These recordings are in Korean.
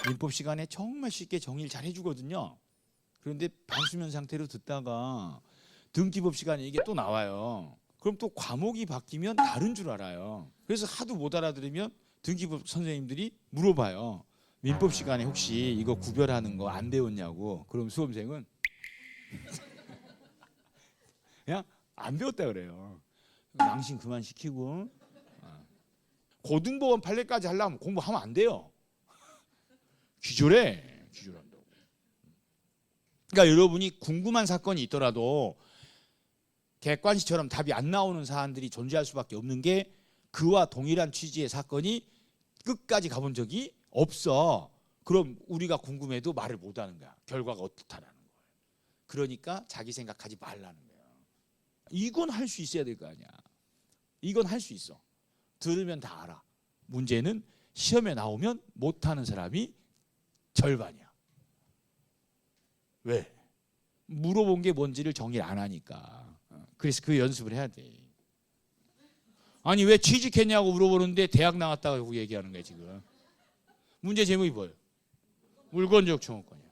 민법 시간에 정말 쉽게 정리를 잘 해주거든요. 그런데 반수면 상태로 듣다가 등기법 시간에 이게 또 나와요. 그럼 또 과목이 바뀌면 다른 줄 알아요. 그래서 하도 못 알아들으면 등기법 선생님들이 물어봐요. 민법 시간에 혹시 이거 구별하는 거 안 배웠냐고. 그럼 수험생은 그냥 안 배웠다 그래요. 낭신 그만 시키고. 고등법원 판례까지 하려면 공부하면 안 돼요. 기절해. 기절한다고. 그러니까 여러분이 궁금한 사건이 있더라도 객관식처럼 답이 안 나오는 사안들이 존재할 수밖에 없는 게 그와 동일한 취지의 사건이 끝까지 가본 적이 없어. 그럼 우리가 궁금해도 말을 못하는 거야. 결과가 어떻다라는 거예요. 그러니까 자기 생각하지 말라는 거야. 이건 할 수 있어야 될 거 아니야. 이건 할 수 있어. 들으면 다 알아. 문제는 시험에 나오면 못하는 사람이 절반이야. 왜? 물어본 게 뭔지를 정리를 안 하니까. 그래서 그 연습을 해야 돼. 아니 왜 취직했냐고 물어보는데 대학 나갔다고 얘기하는 거야 지금. 문제 제목이 뭐예요? 물권적 청구권이야.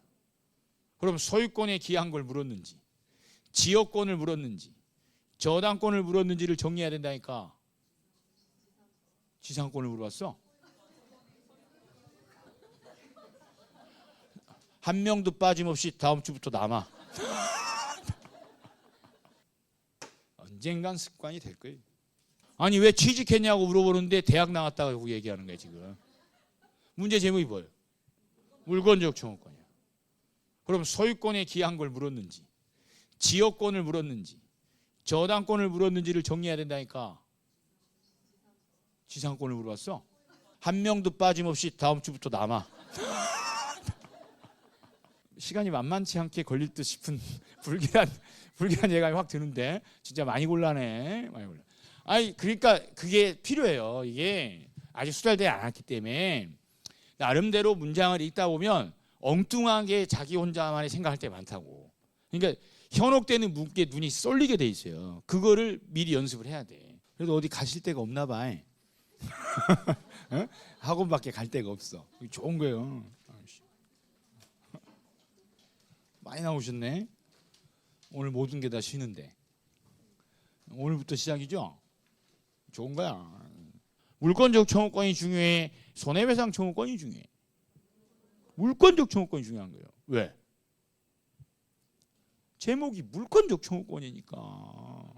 그럼 소유권에 기한 걸 물었는지, 지역권을 물었는지, 저당권을 물었는지를 정리해야 된다니까. 지상권을 물어봤어? 한 명도 빠짐없이 다음 주부터 남아. 언젠간 습관이 될 거예요. 아니 왜 취직했냐고 물어보는데 대학 나갔다고 얘기하는 거야 지금. 문제 제목이 뭐예요? 물권적 청구권이야. 그럼 소유권에 기한 걸 물었는지, 지역권을 물었는지, 저당권을 물었는지를 정리해야 된다니까. 지상권을 물어봤어? 한 명도 빠짐없이 다음 주부터 남아. 시간이 만만치 않게 걸릴 듯 싶은 불길한 예감이 확 드는데 진짜 많이 곤란해. 많이 곤란. 아니 그러니까 그게 필요해요. 이게 아직 수달되지 않았기 때문에 나름대로 문장을 읽다 보면 엉뚱하게 자기 혼자만의 생각할 때 많다고. 그러니까 현혹되는 문구에 눈이 쏠리게 돼 있어요. 그거를 미리 연습을 해야 돼. 그래도 어디 가실 데가 없나 봐. 어? 학원밖에 갈 데가 없어. 좋은 거예요. 많이 나오셨네. 오늘 모든 게 다 쉬는데. 오늘부터 시작이죠? 좋은 거야. 물권적 청구권이 중요해? 손해배상 청구권이 중요해? 물권적 청구권이 중요한 거예요. 왜? 제목이 물권적 청구권이니까.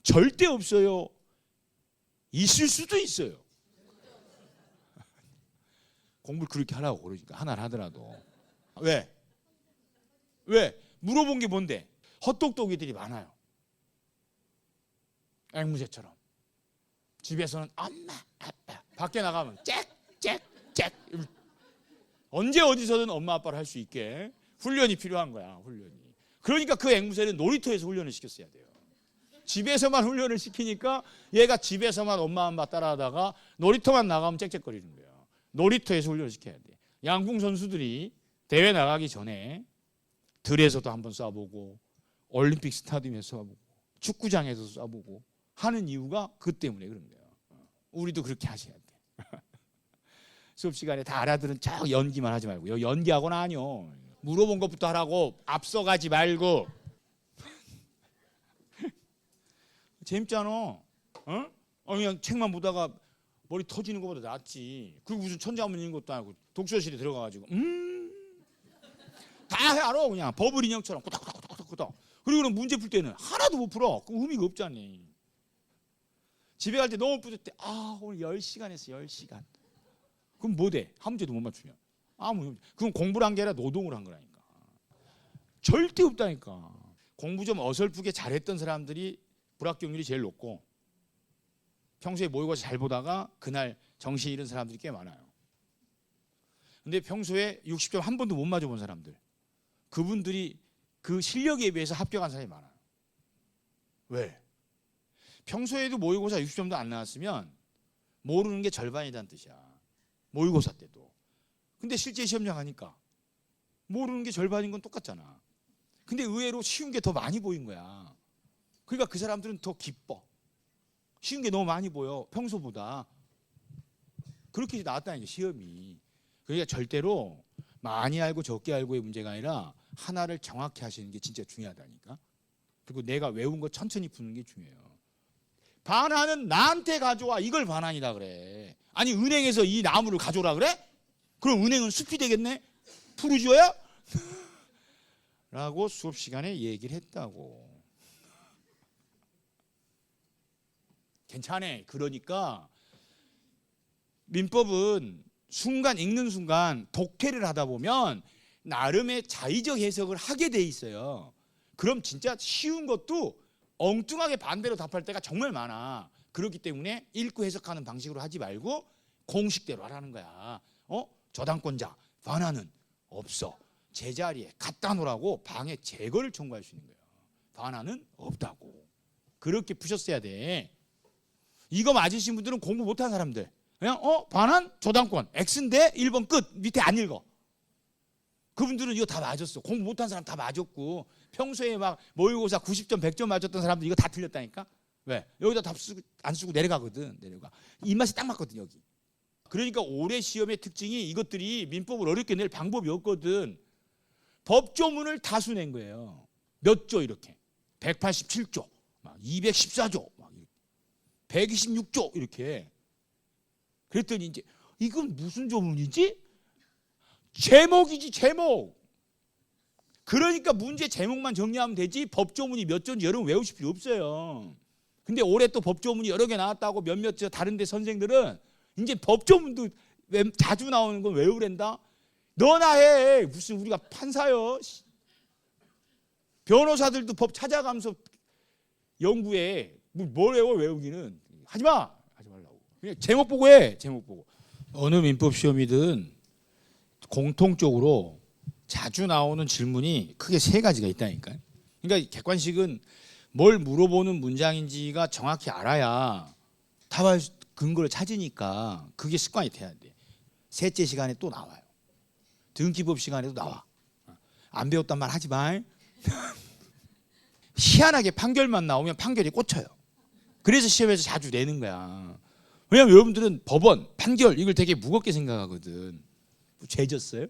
절대 없어요. 있을 수도 있어요. 공부를 그렇게 하라고 그러니까 하나를 하더라도. 왜? 왜? 물어본 게 뭔데? 헛똑똑이들이 많아요. 앵무새처럼. 집에서는 엄마, 아빠. 밖에 나가면 짹짹짹. 언제 어디서든 엄마 아빠를 할 수 있게 훈련이 필요한 거야. 훈련이. 그러니까 그 앵무새는 놀이터에서 훈련을 시켰어야 돼요. 집에서만 훈련을 시키니까 얘가 집에서만 엄마 아빠 따라하다가 놀이터만 나가면 짹짹거리는 거예요. 놀이터에서 훈련을 시켜야 돼. 양궁 선수들이 대회 나가기 전에 들에서도 한번 쏴보고 올림픽 스타디움에서 쏴보고 축구장에서 쏴보고 하는 이유가 그 때문에 그런 거예요. 우리도 그렇게 하셔야 돼. 수업 시간에 다 알아들은 척 연기만 하지 말고. 연기하고는 아니요. 물어본 것부터 하라고. 앞서가지 말고. 재밌잖아. 어? 그냥 책만 보다가 머리 터지는 것보다 낫지. 그리고 무슨 천자문 읽는 것도 아니고 독서실에 들어가가지고 다 알아 그냥 버블 인형처럼 꾸덕꾸덕꾸덕꾸덕. 그리고는 문제 풀 때는 하나도 못 풀어. 그 의미가 없잖니. 집에 갈 때 너무 뿌듯해. 오늘 10시간 했어. 10시간. 그럼 뭐 돼? 한 문제도 못 맞추면. 그건 공부를 한 게 아니라 노동을 한 거라니까. 절대 없다니까. 공부 좀 어설프게 잘했던 사람들이 불합격률이 제일 높고 평소에 모의고사 잘 보다가 그날 정신 잃은 사람들이 꽤 많아요. 근데 평소에 60점 한 번도 못 맞아본 사람들, 그분들이 그 실력에 비해서 합격한 사람이 많아요. 왜? 평소에도 모의고사 60점도 안 나왔으면 모르는 게 절반이라는 뜻이야. 모의고사 때도. 근데 실제 시험장 가니까 모르는 게 절반인 건 똑같잖아. 근데 의외로 쉬운 게 더 많이 보인 거야. 그러니까 그 사람들은 더 기뻐. 쉬운 게 너무 많이 보여. 평소보다. 그렇게 나왔다는 게 시험이. 그러니까 절대로 많이 알고 적게 알고의 문제가 아니라 하나를 정확히 하시는 게 진짜 중요하다니까. 그리고 내가 외운 거 천천히 푸는 게 중요해요. 반환은 나한테 가져와, 이걸 반환이라 그래. 아니 은행에서 이 나무를 가져오라 그래? 그럼 은행은 숲이 되겠네? 푸르주아야? 라고 수업 시간에 얘기를 했다고. 괜찮아. 그러니까 민법은 순간 읽는 순간 독해를 하다 보면 나름의 자의적 해석을 하게 돼 있어요. 그럼 진짜 쉬운 것도 엉뚱하게 반대로 답할 때가 정말 많아. 그렇기 때문에 읽고 해석하는 방식으로 하지 말고 공식대로 하라는 거야. 저당권자 반환은 없어. 제자리에 갖다 놓으라고 방해 제거를 청구할 수 있는 거야. 반환은 없다고. 그렇게 푸셨어야 돼. 이거 맞으신 분들은 공부 못한 사람들. 그냥 반환 저당권 X인데 1번 끝. 밑에 안 읽어. 그분들은 이거 다 맞았어. 공부 못한 사람 다 맞았고 평소에 막 모의고사 90점 100점 맞았던 사람들 이거 다 틀렸다니까. 왜? 여기다 답 안 쓰고 내려가거든. 내려가. 입맛이 딱 맞거든 여기. 그러니까 올해 시험의 특징이 이것들이 민법을 어렵게 낼 방법이 없거든. 법조문을 다수 낸 거예요. 몇 조 이렇게. 187조, 막 214조, 막 126조 이렇게. 그랬더니 이제 이건 무슨 조문이지? 제목이지 제목. 그러니까 문제 제목만 정리하면 되지 법조문이 몇 조인지 여러분 외우실 필요 없어요. 근데 올해 또 법조문이 여러 개 나왔다고 몇몇 다른 데 선생들은 이제 법조문도 자주 나오는 건 외우랜다. 너나 해. 무슨 우리가 판사요. 변호사들도 법 찾아가면서 연구해. 뭘 외우기는. 하지마. 하지 말라고. 그냥 제목 보고 해. 제목 보고. 어느 민법 시험이든 공통적으로 자주 나오는 질문이 크게 세 가지가 있다니까요. 그러니까 객관식은 뭘 물어보는 문장인지가 정확히 알아야 답할 근거를 찾으니까 그게 습관이 돼야 돼. 셋째 시간에 또 나와요. 등기법 시간에도 나와. 안 배웠단 말 하지 마. 희한하게 판결만 나오면 판결이 꽂혀요. 그래서 시험에서 자주 내는 거야. 왜냐하면 여러분들은 법원, 판결 이걸 되게 무겁게 생각하거든. 죄졌어요?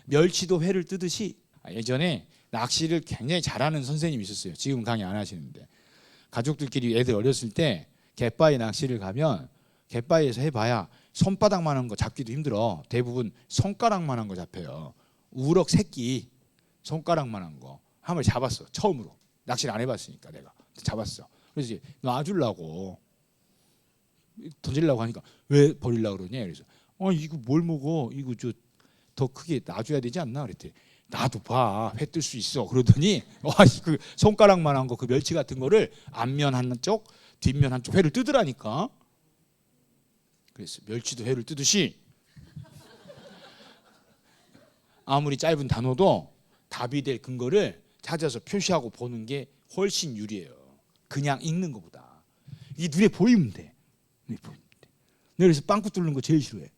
멸치도 회를 뜨듯이 예전에 낚시를 굉장히 잘하는 선생님이 있었어요. 지금 강의 안 하시는데 가족들끼리 애들 어렸을 때 갯바위 낚시를 가면 갯바위에서 해봐야 손바닥만한 거 잡기도 힘들어. 대부분 손가락만한 거 잡혀요. 우럭 새끼 손가락만한 거 한 마리 잡았어. 처음으로 낚시를 안 해봤으니까 내가 잡았어. 그래서 이제 놔주려고 던지려고 하니까 왜 버리려고 그러냐. 그래서 이거 뭘 먹어? 이거 더 크게 놔줘야 되지 않나? 그랬더니 나도 봐. 회 뜰 수 있어. 그러더니 그 손가락만한 거 그 멸치 같은 거를 앞면 한쪽 뒷면 한쪽 회를 뜨더라니까. 그래서 멸치도 회를 뜨듯이 아무리 짧은 단어도 답이 될 근거를 찾아서 표시하고 보는 게 훨씬 유리해요. 그냥 읽는 것보다. 이게 눈에 보이면 돼. 눈에 보이면 돼. 내가 그래서 빵꾸 뚫는 거 제일 싫어해.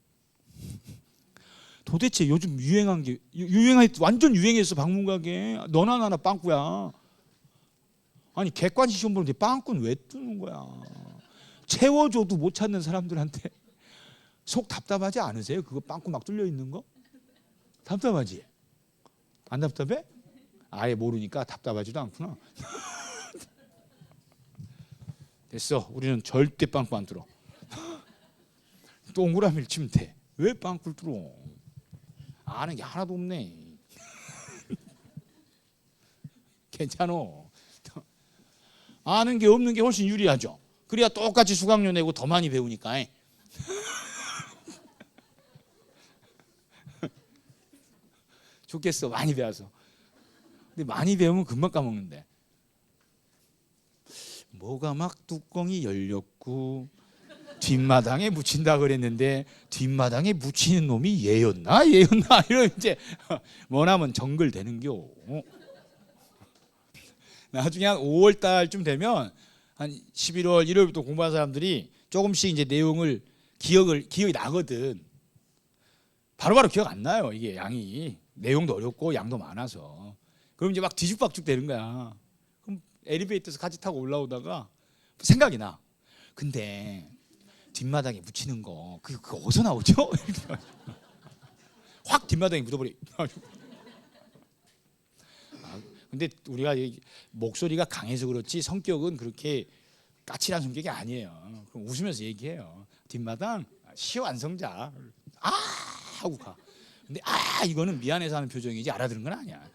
도대체 요즘 유행한 게 완전 유행했어. 방문가게 너나 나나 빵꾸야. 아니 객관식 시험 보는데 빵꾸는 왜 뚫는 거야? 채워줘도 못 찾는 사람들한테 속 답답하지 않으세요? 그거 빵꾸 막 뚫려 있는 거? 답답하지? 안 답답해? 아예 모르니까 답답하지도 않구나. 됐어. 우리는 절대 빵꾸 안 뚫어. 동그라미를 치면 돼. 왜 빵꾸를 뚫어? 아는 게 하나도 없네. 괜찮어. 아는 게 없는 게 훨씬 유리하죠. 그래야 똑같이 수강료 내고 더 많이 배우니까. 좋겠어. 많이 배워서. 근데 많이 배우면 금방 까먹는데. 뭐가 막 뚜껑이 열렸고 뒷마당에 묻힌다 그랬는데 뒷마당에 묻히는 놈이 얘였나 이런 이제 원하면 정글 되는겨. 나중에 한 5월 달쯤 되면 한 11월 1월부터 공부한 사람들이 조금씩 이제 내용을 기억이 나거든. 바로바로 기억 안 나요. 이게 양이 내용도 어렵고 양도 많아서. 그럼 이제 막 뒤죽박죽 되는 거야. 그럼 엘리베이터에서 같이 타고 올라오다가 생각이 나. 근데 뒷마당에 묻히는 거 그거 어디서 나오죠? 확 뒷마당에 묻어버려. 근데 우리가 목소리가 강해서 그렇지 성격은 그렇게 까칠한 성격이 아니에요. 그럼 웃으면서 얘기해요. 뒷마당 시완성자 하고 가. 근데 이거는 미안해서 하는 표정이지 알아들은 건 아니야.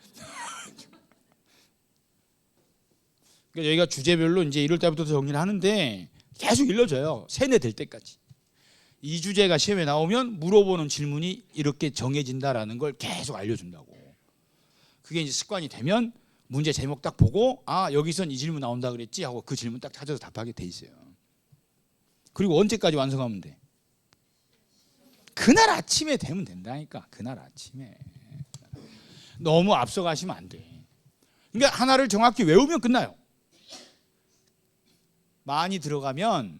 그러니까 여기가 주제별로 이제 1월 달부터 정리를 하는데 계속 일러줘요. 세뇌 될 때까지. 이 주제가 시험에 나오면 물어보는 질문이 이렇게 정해진다라는 걸 계속 알려준다고. 그게 이제 습관이 되면 문제 제목 딱 보고 여기선 이 질문 나온다 그랬지 하고 그 질문 딱 찾아서 답하게 돼 있어요. 그리고 언제까지 완성하면 돼? 그날 아침에 되면 된다니까. 그날 아침에. 너무 앞서가시면 안 돼. 그러니까 하나를 정확히 외우면 끝나요. 많이 들어가면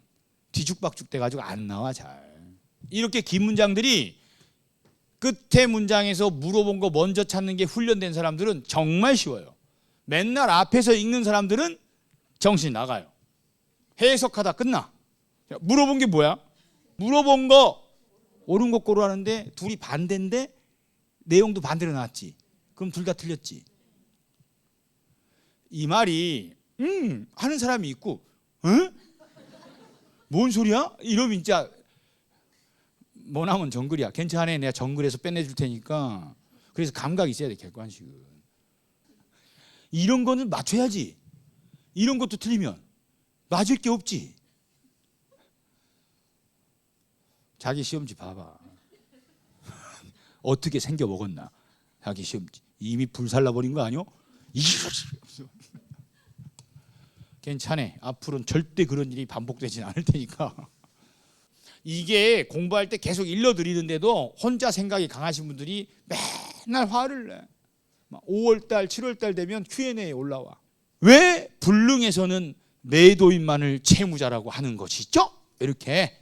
뒤죽박죽 돼가지고 안 나와 잘. 이렇게 긴 문장들이 끝에 문장에서 물어본 거 먼저 찾는 게 훈련된 사람들은 정말 쉬워요. 맨날 앞에서 읽는 사람들은 정신이 나가요. 해석하다 끝나. 물어본 게 뭐야? 물어본 거 옳은 거 고르라는데 둘이 반대인데 내용도 반대로 나왔지. 그럼 둘 다 틀렸지. 이 말이 하는 사람이 있고 뭔 소리야? 이러면 진짜 뭐나면 정글이야. 괜찮아, 내가 정글에서 빼내줄 테니까. 그래서 감각이 있어야 돼. 객관식은. 이런 거는 맞춰야지. 이런 것도 틀리면 맞을 게 없지. 자기 시험지 봐봐. 어떻게 생겨 먹었나. 자기 시험지 이미 불살라버린 거 아니요? 괜찮아. 앞으로는 절대 그런 일이 반복되진 않을 테니까. 이게 공부할 때 계속 일러드리는데도 혼자 생각이 강하신 분들이 맨날 화를 내. 5월달, 7월달 되면 Q&A에 올라와. 왜 불능에서는 매도인만을 채무자라고 하는 것이죠? 이렇게.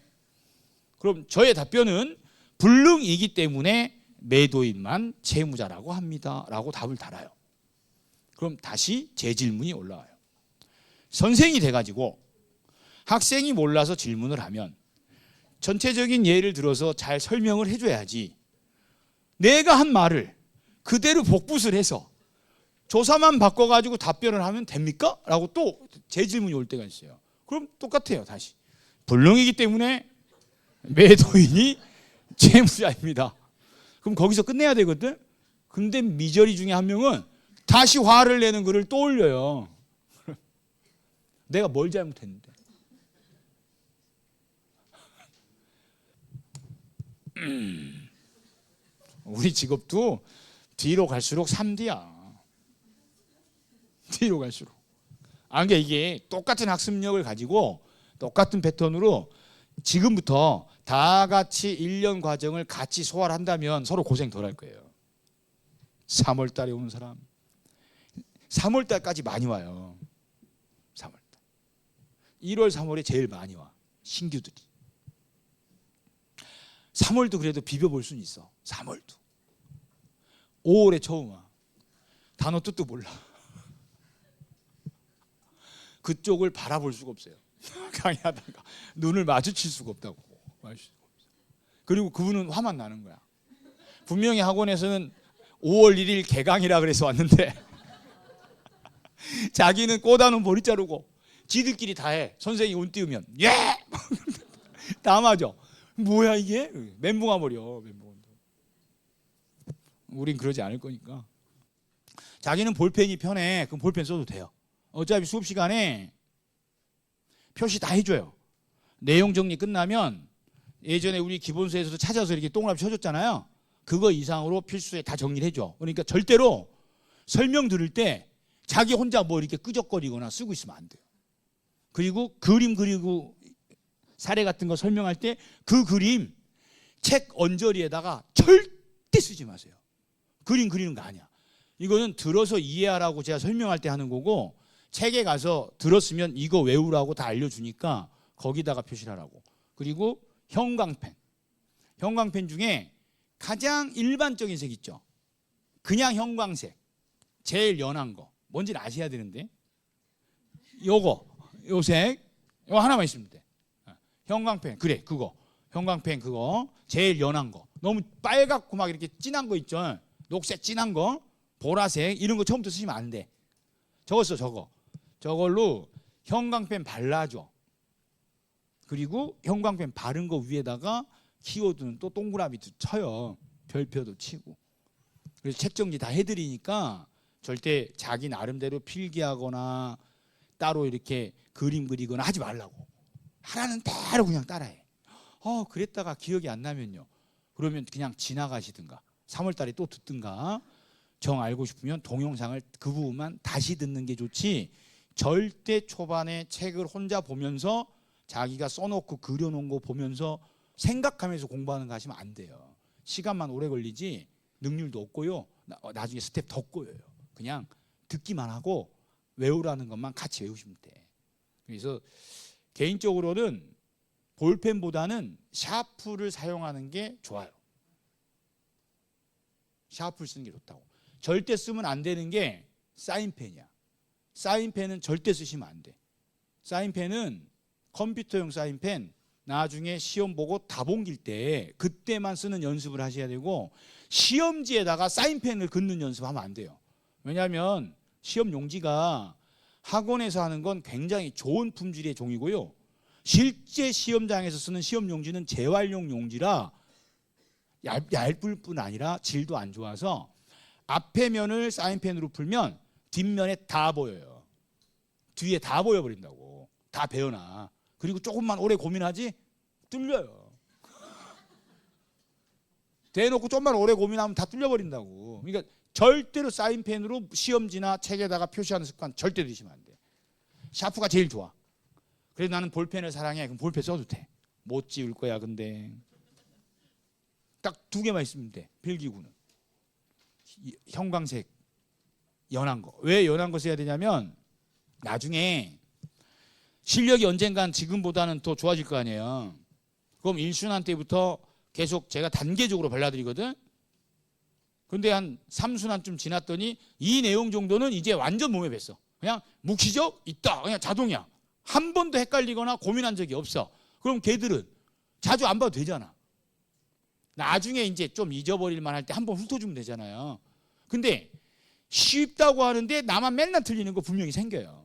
그럼 저의 답변은 불능이기 때문에 매도인만 채무자라고 합니다. 라고 답을 달아요. 그럼 다시 제 질문이 올라와요. 선생이 돼가지고 학생이 몰라서 질문을 하면 전체적인 예를 들어서 잘 설명을 해줘야지. 내가 한 말을 그대로 복붙을 해서 조사만 바꿔가지고 답변을 하면 됩니까? 라고 또 제 질문이 올 때가 있어요. 그럼 똑같아요. 다시 불능이기 때문에 매도인이 채무자입니다. 그럼 거기서 끝내야 되거든. 근데 미저리 중에 한 명은 다시 화를 내는 글을 또 올려요. 내가 뭘 잘못했는데. 우리 직업도 뒤로 갈수록 3D야. 뒤로 갈수록. 그러니까 이게 똑같은 학습력을 가지고 똑같은 패턴으로 지금부터 다 같이 1년 과정을 같이 소화를 한다면 서로 고생 덜 할 거예요. 3월 달에 오는 사람. 3월 달까지 많이 와요. 3월 달. 1월, 3월에 제일 많이 와. 신규들이. 3월도 그래도 비벼볼 수는 있어. 3월도. 5월에 처음 와. 단어 뜻도 몰라. 그쪽을 바라볼 수가 없어요. 강의하다가 눈을 마주칠 수가 없다고. 그리고 그분은 화만 나는 거야. 분명히 학원에서는 5월 1일 개강이라 그래서 왔는데 자기는 꽃다는 머리 자르고 지들끼리 다 해. 선생님이 운 띄우면 예! 다 맞아. 뭐야 이게? 멘붕 와버려. 우린 그러지 않을 거니까. 자기는 볼펜이 편해. 그럼 볼펜 써도 돼요. 어차피 수업 시간에 표시 다 해줘요. 내용 정리 끝나면 예전에 우리 기본서에서도 찾아서 이렇게 동그라미 쳐줬잖아요. 그거 이상으로 필수에 다 정리를 해줘. 그러니까 절대로 설명 들을 때 자기 혼자 뭐 이렇게 끄적거리거나 쓰고 있으면 안 돼요. 그리고 그림 그리고 사례 같은 거 설명할 때 그 그림 책 언저리에다가 절대 쓰지 마세요. 그림 그리는 거 아니야. 이거는 들어서 이해하라고 제가 설명할 때 하는 거고, 책에 가서 들었으면 이거 외우라고 다 알려주니까 거기다가 표시를 하라고. 그리고 형광펜. 형광펜 중에 가장 일반적인 색 있죠. 그냥 형광색. 제일 연한 거. 뭔지는 아셔야 되는데. 요거. 요 색. 요거 하나만 있으면 돼. 형광펜, 그래 그거 형광펜 그거 제일 연한 거. 너무 빨갛고 막 이렇게 진한 거 있죠. 녹색 진한 거, 보라색 이런 거 처음부터 쓰시면 안 돼. 저거 써 저거. 저걸로 형광펜 발라줘. 그리고 형광펜 바른 거 위에다가 키워드는 또 동그라미도 쳐요. 별표도 치고. 그래서 책 정리 다 해드리니까 절대 자기 나름대로 필기하거나 따로 이렇게 그림 그리거나 하지 말라고. 하라는 대로 그냥 따라해. 그랬다가 기억이 안 나면요. 그러면 그냥 지나가시든가 3월 달에 또 듣든가. 정 알고 싶으면 동영상을 그 부분만 다시 듣는 게 좋지, 절대 초반에 책을 혼자 보면서 자기가 써놓고 그려놓은 거 보면서 생각하면서 공부하는 거 하시면 안 돼요. 시간만 오래 걸리지 능률도 없고요. 나중에 스텝 더 꼬여요. 그냥 듣기만 하고 외우라는 것만 같이 외우시면 돼. 그래서 개인적으로는 볼펜보다는 샤프를 사용하는 게 좋아요. 샤프를 쓰는 게 좋다고. 절대 쓰면 안 되는 게 사인펜이야. 사인펜은 절대 쓰시면 안 돼. 사인펜은 컴퓨터용 사인펜 나중에 시험 보고 다 옮길 때 그때만 쓰는 연습을 하셔야 되고, 시험지에다가 사인펜을 긋는 연습하면 안 돼요. 왜냐하면 시험 용지가 학원에서 하는 건 굉장히 좋은 품질의 종이고요. 실제 시험장에서 쓰는 시험 용지는 재활용 용지라 얇을 뿐 아니라 질도 안 좋아서 앞에 면을 사인펜으로 풀면 뒷면에 다 보여요. 뒤에 다 보여버린다고. 다 베어놔. 그리고 조금만 오래 고민하지 뚫려요. 대놓고 좀만 오래 고민하면 다 뚫려버린다고. 그러니까 절대로 사인펜으로 시험지나 책에다가 표시하는 습관 절대 들이시면 안 돼. 샤프가 제일 좋아. 그래서 나는 볼펜을 사랑해. 그럼 볼펜 써도 돼. 못 지울 거야 근데. 딱 2개만 있으면 돼. 필기구는. 형광색 연한 거. 왜 연한 거 써야 되냐면 나중에 실력이 언젠간 지금보다는 더 좋아질 거 아니에요. 그럼 1순환 때부터 계속 제가 단계적으로 발라드리거든. 근데 한 3순환쯤 지났더니 이 내용 정도는 이제 완전 몸에 뱄어. 그냥 묵시적 있다. 그냥 자동이야. 한 번도 헷갈리거나 고민한 적이 없어. 그럼 걔들은 자주 안 봐도 되잖아. 나중에 이제 좀 잊어버릴 만할 때 한 번 훑어주면 되잖아요. 근데 쉽다고 하는데 나만 맨날 틀리는 거 분명히 생겨요.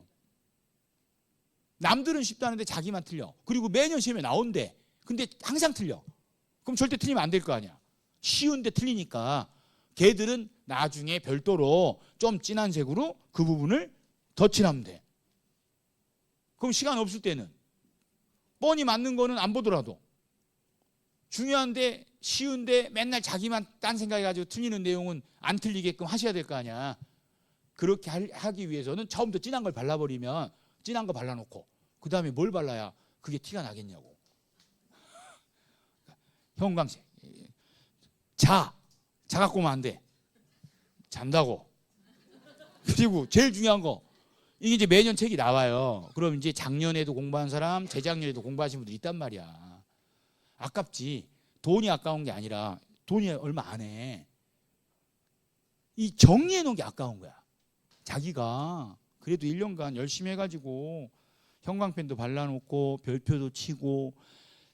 남들은 쉽다는데 자기만 틀려. 그리고 매년 시험에 나온대. 근데 항상 틀려. 그럼 절대 틀리면 안 될 거 아니야. 쉬운데 틀리니까 걔들은 나중에 별도로 좀 진한 색으로 그 부분을 덧칠하면 돼. 그럼 시간 없을 때는 뻔히 맞는 거는 안 보더라도 중요한데 쉬운데 맨날 자기만 딴 생각해가지고 틀리는 내용은 안 틀리게끔 하셔야 될 거 아니야. 그렇게 하기 위해서는 처음부터 진한 걸 발라버리면 진한 거 발라놓고 그 다음에 뭘 발라야 그게 티가 나겠냐고. 형광색. 자 갖고 오면 안 돼. 잔다고. 그리고 제일 중요한 거, 이게 이제 매년 책이 나와요. 그럼 이제 작년에도 공부한 사람, 재작년에도 공부하신 분들이 있단 말이야. 아깝지. 돈이 아까운 게 아니라 돈이 얼마 안 해. 이 정리해 놓은 게 아까운 거야. 자기가 그래도 1년간 열심히 해가지고 형광펜도 발라놓고 별표도 치고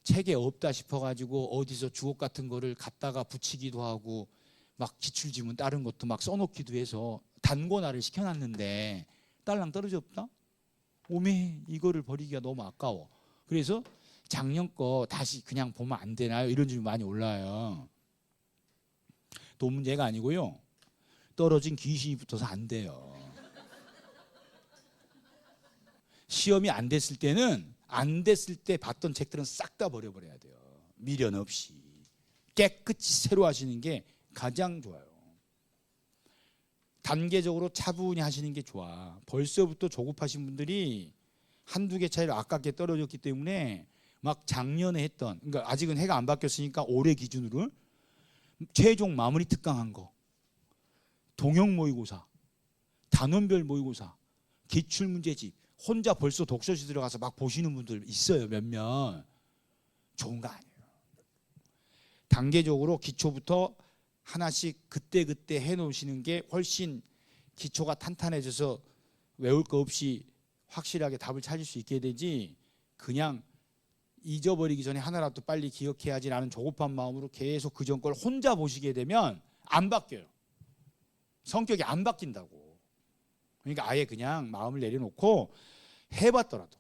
책에 없다 싶어가지고 어디서 주옥 같은 거를 갖다가 붙이기도 하고 막 기출지문 다른 것도 막 써놓기도 해서 단권화를 시켜놨는데 딸랑 떨어져 없다? 오메 이거를 버리기가 너무 아까워. 그래서 작년 거 다시 그냥 보면 안 되나요? 이런 질문 많이 올라와요. 돈 문제가 아니고요. 떨어진 귀신이 붙어서 안 돼요. 시험이 안 됐을 때는 안 됐을 때 봤던 책들은 싹 다 버려버려야 돼요. 미련 없이 깨끗이 새로 하시는 게 가장 좋아요. 단계적으로 차분히 하시는 게 좋아. 벌써부터 조급하신 분들이 한두 개 차이로 아깝게 떨어졌기 때문에 막 작년에 했던, 그러니까 아직은 해가 안 바뀌었으니까 올해 기준으로 최종 마무리 특강한 거, 동형 모의고사, 단원별 모의고사, 기출문제집 혼자 벌써 독서실 들어가서 막 보시는 분들 있어요. 몇몇. 좋은 거 아니에요. 단계적으로 기초부터 하나씩 그때그때 해놓으시는 게 훨씬 기초가 탄탄해져서 외울 거 없이 확실하게 답을 찾을 수 있게 되지, 그냥 잊어버리기 전에 하나라도 빨리 기억해야지라는 조급한 마음으로 계속 그전 걸 혼자 보시게 되면 안 바뀌어요. 성격이 안 바뀐다고. 그러니까 아예 그냥 마음을 내려놓고 해봤더라도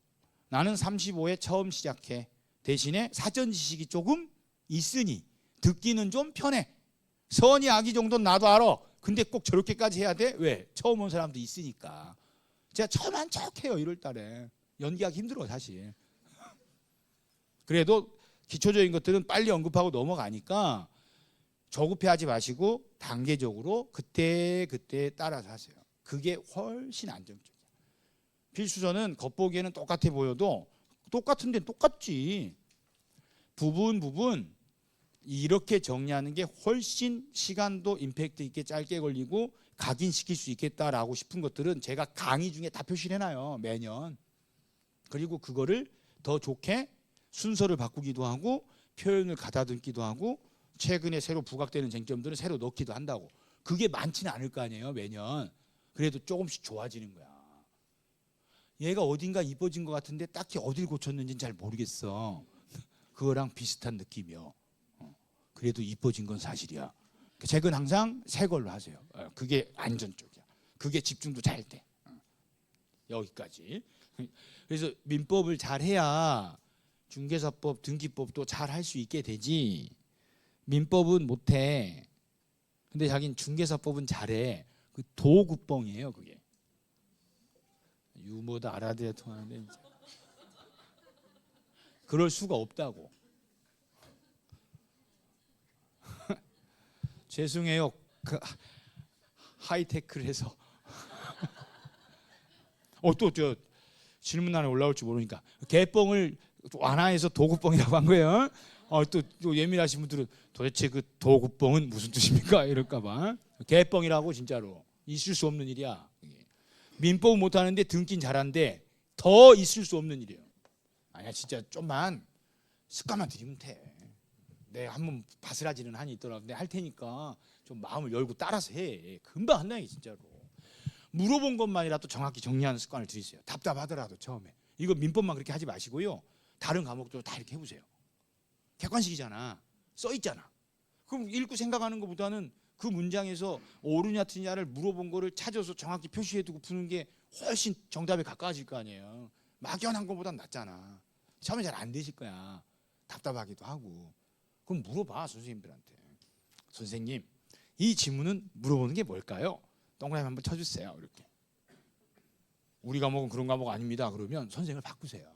나는 35에 처음 시작해. 대신에 사전 지식이 조금 있으니 듣기는 좀 편해. 선이 악이 정도는 나도 알아. 근데 꼭 저렇게까지 해야 돼? 왜? 처음 온 사람도 있으니까. 제가 처음 한 척해요 1월 달에. 연기하기 힘들어 사실. 그래도 기초적인 것들은 빨리 언급하고 넘어가니까 조급해하지 마시고 단계적으로 그때 따라서 하세요. 그게 훨씬 안정적이에요. 필수서는 겉보기에는 똑같아 보여도 똑같은데 똑같지. 부분 이렇게 정리하는 게 훨씬 시간도 임팩트 있게 짧게 걸리고 각인시킬 수 있겠다라고 싶은 것들은 제가 강의 중에 다 표시를 해놔요. 매년. 그리고 그거를 더 좋게 순서를 바꾸기도 하고 표현을 가다듬기도 하고 최근에 새로 부각되는 쟁점들은 새로 넣기도 한다고. 그게 많지는 않을 거 아니에요 매년. 그래도 조금씩 좋아지는 거야. 얘가 어딘가 이뻐진 것 같은데 딱히 어딜 고쳤는지는 잘 모르겠어. 그거랑 비슷한 느낌이요. 그래도 이뻐진 건 사실이야. 책은 항상 새 걸로 하세요. 그게 안전적이야. 그게 집중도 잘 돼. 여기까지. 그래서 민법을 잘해야 중개사법, 등기법도 잘 할 수 있게 되지. 민법은 못해. 근데 자기는 중개사법은 잘해. 그 도구뻥이에요 그게. 유머도 알아들어야 통하는데 그럴 수가 없다고. 죄송해요. 그 하이테크를 해서 또 저 질문 안에 올라올지 모르니까 개뻥을 완화해서 도구뻥이라고 한 거예요. 또 예민하신 분들은 도대체 그 도구뻥은 무슨 뜻입니까? 이럴까봐. 개뻥이라고 진짜로 있을 수 없는 일이야. 민법은 못하는데 등긴 잘한데 더 있을 수 없는 일이에요. 아니야 진짜 좀만 습관만 들이면 돼. 내가 한번 바스라지는 한이 있더라도 내가 할 테니까 좀 마음을 열고 따라서 해. 금방 한다는 게 진짜로. 물어본 것만이라도 정확히 정리하는 습관을 들이세요. 답답하더라도 처음에. 이거 민법만 그렇게 하지 마시고요. 다른 과목도 다 이렇게 해보세요. 객관식이잖아. 써있잖아. 그럼 읽고 생각하는 것보다는 그 문장에서 옳으냐 틀리냐를 물어본 거를 찾아서 정확히 표시해두고 푸는 게 훨씬 정답에 가까워질 거 아니에요. 막연한 것보단 낫잖아. 처음에 잘 안 되실 거야. 답답하기도 하고. 그럼 물어봐 선생님들한테. 선생님 이 질문은 물어보는 게 뭘까요? 동그라미 한번 쳐주세요. 이렇게. 우리 과목은 그런 과목 아닙니다. 그러면 선생을 바꾸세요.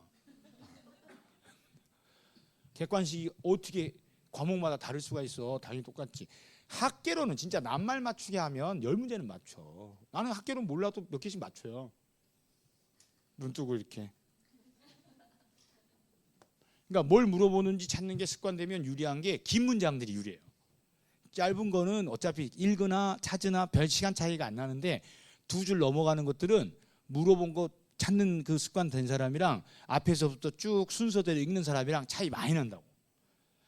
객관식이 어떻게 과목마다 다를 수가 있어. 당연히 똑같지. 학계로는 진짜 낱말 맞추게 하면 10문제는 맞춰. 나는 학계로는 몰라도 몇 개씩 맞춰요. 눈 뜨고 이렇게. 그러니까 뭘 물어보는지 찾는 게 습관되면 유리한 게 긴 문장들이 유리해요. 짧은 거는 어차피 읽거나 찾으나 별 시간 차이가 안 나는데 두 줄 넘어가는 것들은 물어본 거 찾는 그 습관 된 사람이랑 앞에서부터 쭉 순서대로 읽는 사람이랑 차이 많이 난다고.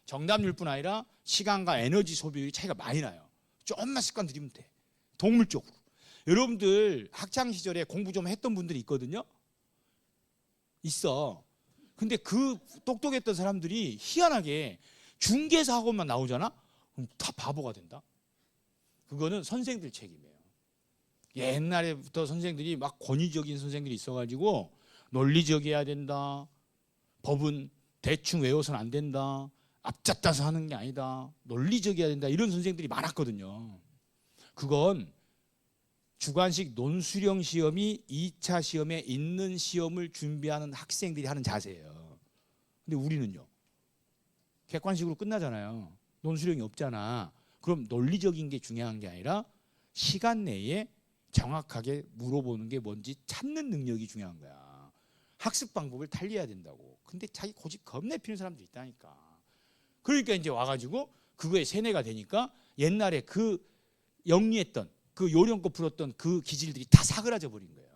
정답률뿐 아니라 시간과 에너지 소비율이 차이가 많이 나요. 조금만 습관 들이면 돼. 동물적으로. 여러분들 학창 시절에 공부 좀 했던 분들이 있거든요. 있어. 근데 그 똑똑했던 사람들이 희한하게 중개사 학원만 나오잖아? 그럼 다 바보가 된다. 그거는 선생들 책임이에요. 옛날에부터 선생들이 막 권위적인 선생들이 있어가지고 논리적이어야 된다. 법은 대충 외워서는 안 된다. 앞잡다서 하는 게 아니다. 논리적이어야 된다. 이런 선생들이 많았거든요. 그건 주관식 논수령 시험이 2차 시험에 있는 시험을 준비하는 학생들이 하는 자세예요. 근데 우리는요. 객관식으로 끝나잖아요. 논수령이 없잖아. 그럼 논리적인 게 중요한 게 아니라 시간 내에 정확하게 물어보는 게 뭔지 찾는 능력이 중요한 거야. 학습 방법을 달리해야 된다고. 근데 자기 고집 겁내 피는 사람도 있다니까. 그러니까 이제 와가지고 그거에 세뇌가 되니까 옛날에 그 영리했던 그 요령껏 풀었던 그 기질들이 다 사그라져 버린 거예요.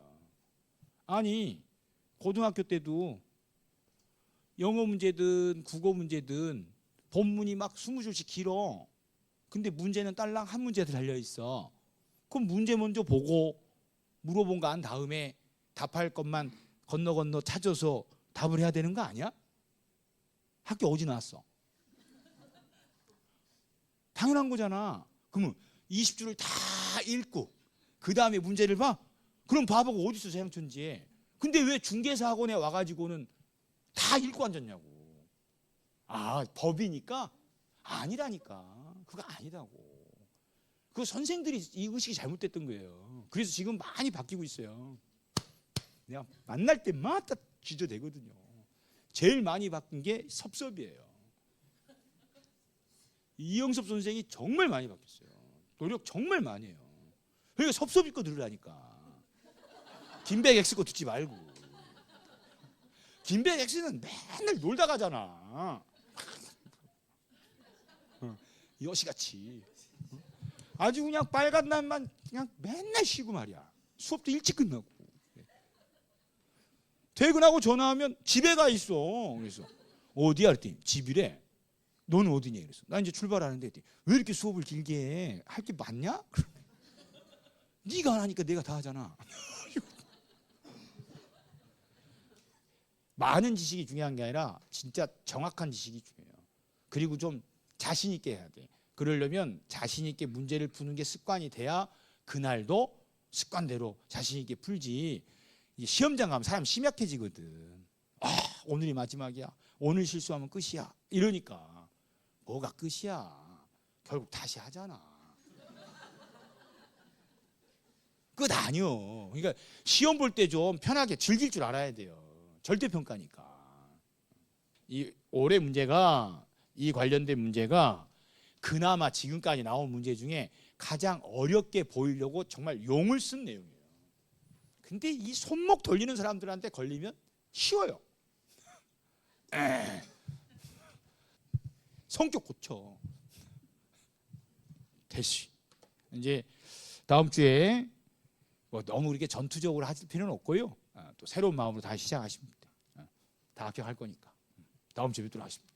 아니 고등학교 때도 영어 문제든 국어 문제든 본문이 막 20줄씩 길어. 근데 문제는 딸랑 한 문제 달려 있어. 그럼 문제 먼저 보고 물어본 거 한 다음에 답할 것만 건너 찾아서 답을 해야 되는 거 아니야? 학교 어디 나왔어? 당연한 거잖아. 그러면 20줄을 다 읽고 그 다음에 문제를 봐? 그럼 바보가 어디 있어 세상천지에. 근데 왜 중개사 학원에 와가지고는 다 읽고 앉았냐고. 아, 법이니까? 아니라니까. 그거 아니라고. 그 선생들이 이 의식이 잘못됐던 거예요. 그래서 지금 많이 바뀌고 있어요. 내가 만날 때마다 기저되거든요. 제일 많이 바뀐 게 섭섭이에요. 이영섭 선생이 정말 많이 바뀌었어요. 노력 정말 많이 해요. 그러니까 섭섭이 거 들으라니까. 김백 X 거 듣지 말고. 김백 X는 맨날 놀다 가잖아. 여시같이. 아주 그냥 빨간 날만 그냥 맨날 쉬고 말이야. 수업도 일찍 끝나고. 퇴근하고 전화하면 집에 가 있어. 그래서 어디야? 그랬더니 집이래. 너는 어디냐? 그래서 나 이제 출발하는데 왜 이렇게 수업을 길게 해? 할 게 많냐? 네가 안 하니까 내가 다 하잖아. 많은 지식이 중요한 게 아니라 진짜 정확한 지식이 중요해요. 그리고 좀 자신 있게 해야 돼. 그러려면 자신 있게 문제를 푸는 게 습관이 돼야 그날도 습관대로 자신 있게 풀지. 시험장 가면 사람 심약해지거든. 아, 오늘이 마지막이야. 오늘 실수하면 끝이야. 이러니까 뭐가 끝이야. 결국 다시 하잖아. 끝 아니요. 그러니까 시험 볼 때 좀 편하게 즐길 줄 알아야 돼요. 절대평가니까. 이 올해 문제가 이 관련된 문제가 그나마 지금까지 나온 문제 중에 가장 어렵게 보이려고 정말 용을 쓴 내용이에요. 근데 이 손목 돌리는 사람들한테 걸리면 쉬워요. 성격 고쳐. 됐어. 이제 다음 주에 뭐 너무 그렇게 전투적으로 하실 필요는 없고요. 또 새로운 마음으로 다시 시작하십니다. 다 합격할 거니까. 다음 주에 뵙도록 하겠습니다.